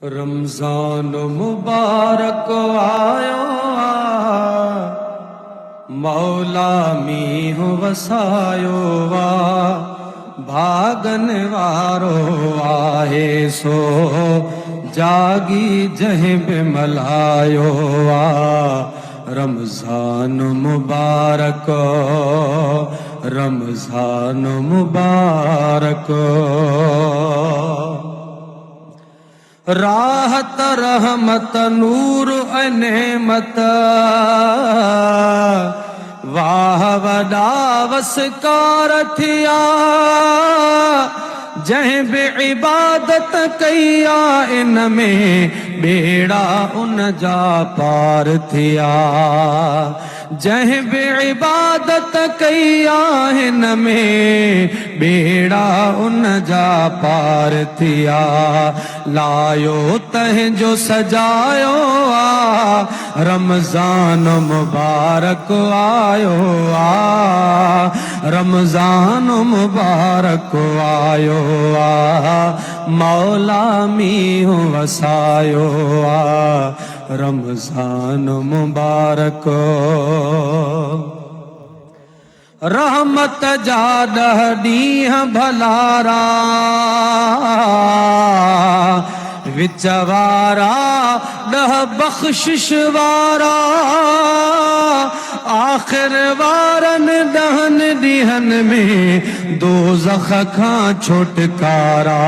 रमज़ान मुबारक आयो मौला मींहुं वसायो वा भागन वारो आहे सो जागी जंहिं बि मल्हायो वा रमज़ान मुबारक रमज़ान मुबारक राहत रहमत नूर नेमत वाह वॾा वसकार थिया जंहिं बि इबादत कई आहे इन में बेड़ा उन जा पार थिया जंहिं बि इबादत कई आहे इन में बेड़ा उन जा पार थिया लायो तंहिंजो सजायो आ रमज़ान मुबारक आयो आ रमज़ान मुबारक आयो आ मौला मींहुं वसायो आ रमज़ान मुबारक रहमत जा 10 ॾींहं भलारा विच वारा 10 बख़्शिश वारा आख़िर वारनि 10 ॾींहंनि में दोज़ख खां छुटकारा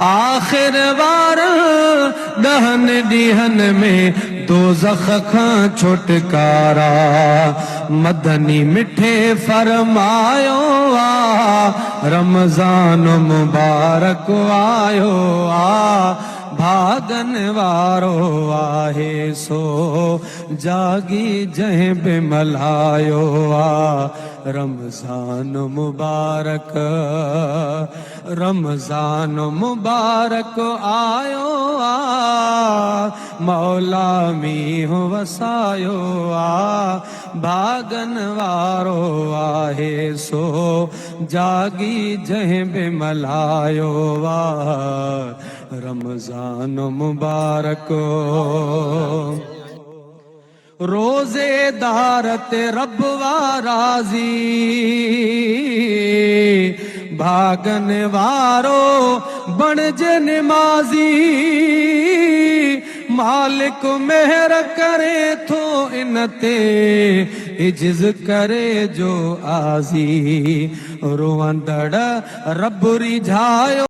आख़िर वारनि 10 ॾींहंनि में दोज़ख खां छुटकारा मदनी मिठे फरमायो आ रमज़ान मुबारक आयो आ भागन वारो आहे सो जागी जंहिं बि मल्हायो आ रमज़ान मुबारक रमज़ान मुबारक आयो आ मौला मींहुं वसायो आ भागन वारो आहे सो जागी जंहिं बि मल्हायो आ रमज़ान मुबारक रोज़ेदार ते रब राज़ी भागन वारो बणिजे निमाज़ी मालिक मेहर करे थो इन ते इज्ज़ करे जो आज़ी रोअंदड़ रब रिझायो